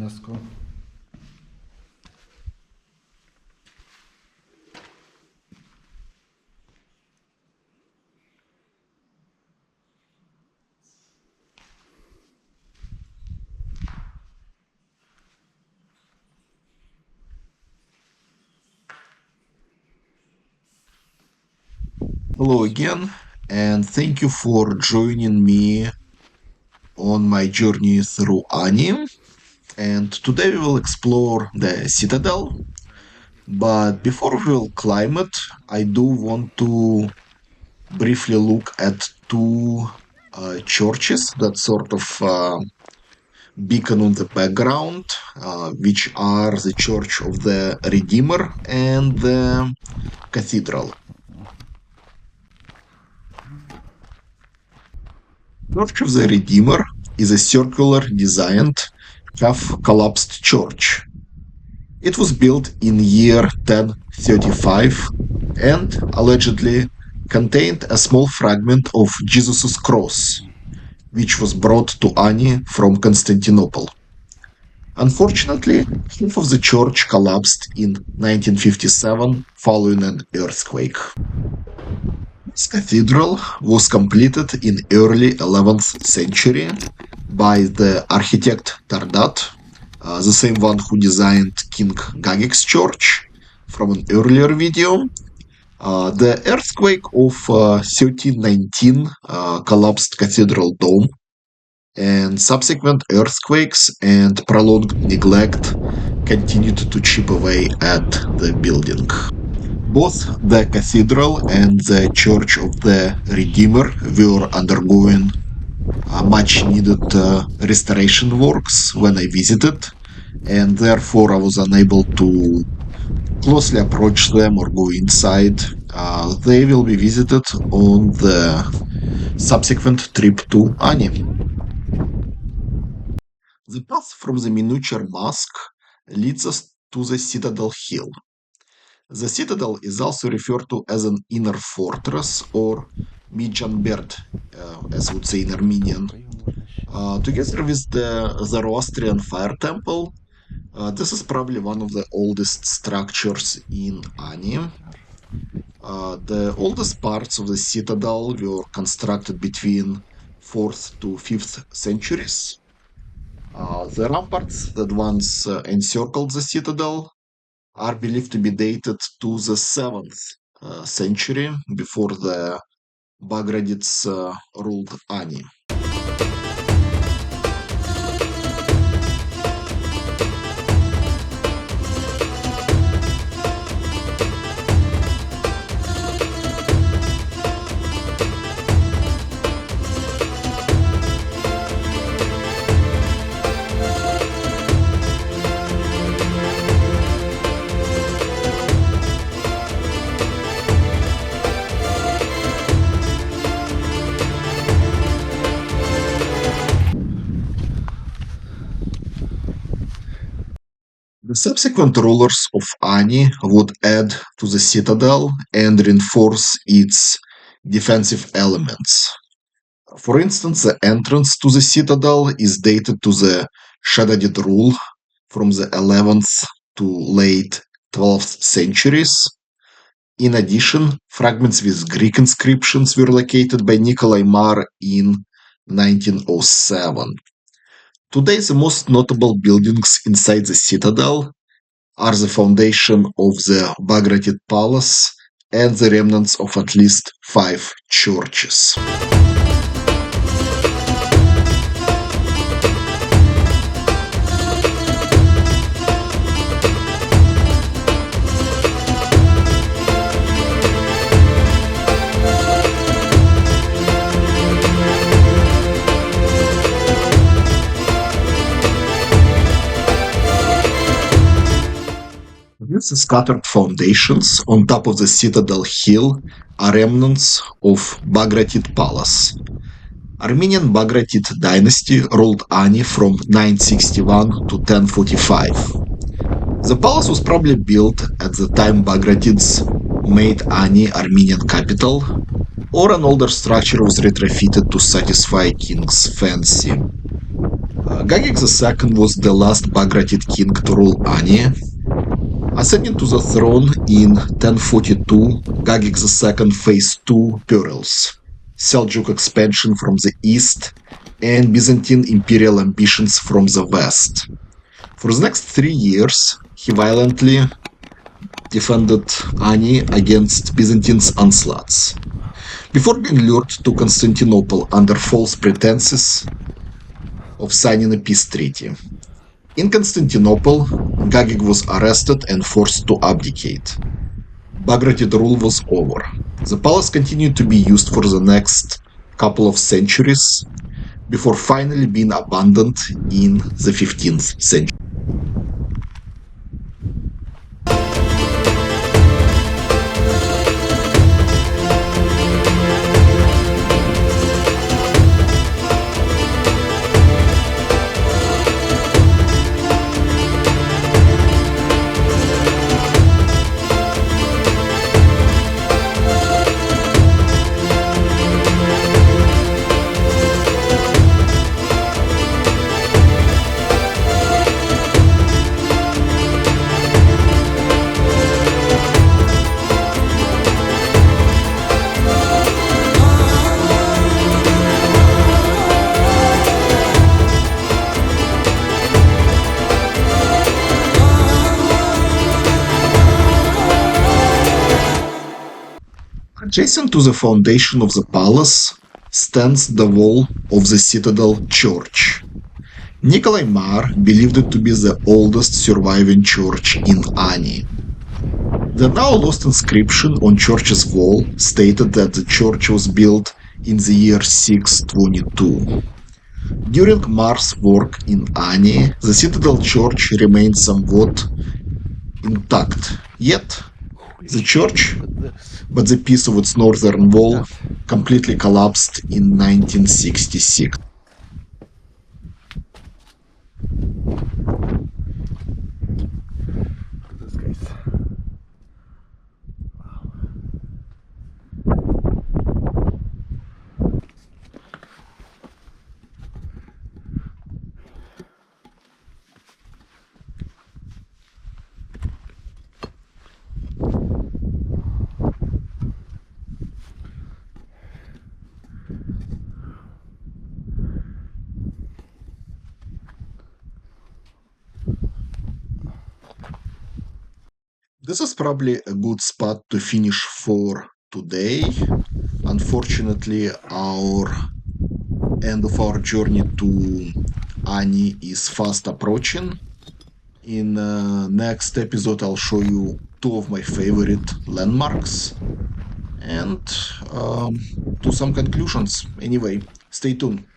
зв'язку. Hello again, and thank you for joining me on my journey through Ani. And today we will explore the Citadel. But before we will climb it, I do want to briefly look at two churches that sort of beacon on the background, which are the Church of the Redeemer and the Cathedral. Church of the Redeemer is a circular designed half-collapsed church. It was built in year 1035 and allegedly contained a small fragment of Jesus' cross, which was brought to Ani from Constantinople. Unfortunately, half of the church collapsed in 1957 following an earthquake. This cathedral was completed in early 11th century by the architect Tardat, the same one who designed King Gagik's church from an earlier video. The earthquake of 1319 collapsed cathedral dome, and subsequent earthquakes and prolonged neglect continued to chip away at the building. Both the cathedral and the Church of the Redeemer were undergoing much needed restoration works when I visited, and therefore I was unable to closely approach them or go inside. They will be visited on the subsequent trip to Ani. The path from the miniature mosque leads us to the Citadel Hill. The citadel is also referred to as an inner fortress or Mijanberd, as would say in Armenian. Together with the Zoroastrian fire temple, this is probably one of the oldest structures in Ani. The oldest parts of the citadel were constructed between 4th to 5th centuries. The ramparts that once encircled the citadel are believed to be dated to the 7th century before the Bagradids ruled Ani. The subsequent rulers of Ani would add to the citadel and reinforce its defensive elements. For instance, the entrance to the citadel is dated to the Shaddadid rule from the 11th to late 12th centuries. In addition, fragments with Greek inscriptions were located by Nikolai Mar in 1907. Today, the most notable buildings inside the citadel are the foundation of the Bagratid Palace and the remnants of at least 5 churches. These scattered foundations on top of the Citadel Hill are remnants of Bagratid Palace. Armenian Bagratid dynasty ruled Ani from 961 to 1045. The palace was probably built at the time Bagratids made Ani Armenian capital, or an older structure was retrofitted to satisfy king's fancy. Gagik II was the last Bagratid king to rule Ani. Ascending to the throne in 1042, Gagik II faced two perils: Seljuk expansion from the east and Byzantine imperial ambitions from the west. For the next 3 years, he violently defended Ani against Byzantine's onslaughts, before being lured to Constantinople under false pretenses of signing a peace treaty. In Constantinople, Gagik was arrested and forced to abdicate. Bagratid rule was over. The palace continued to be used for the next couple of centuries before finally being abandoned in the 15th century. Adjacent to the foundation of the palace stands the wall of the Citadel church. Nikolai Marr believed it to be the oldest surviving church in Ani. The now lost inscription on church's wall stated that the church was built in the year 622. During Marr's work in Ani, the Citadel church remained somewhat intact, yet the church, but the piece of its northern wall, completely collapsed in 1966. This is probably a good spot to finish for today. Unfortunately, our end of our journey to Ani is fast approaching. In next episode, I'll show you two of my favorite landmarks and to some conclusions. Anyway, stay tuned.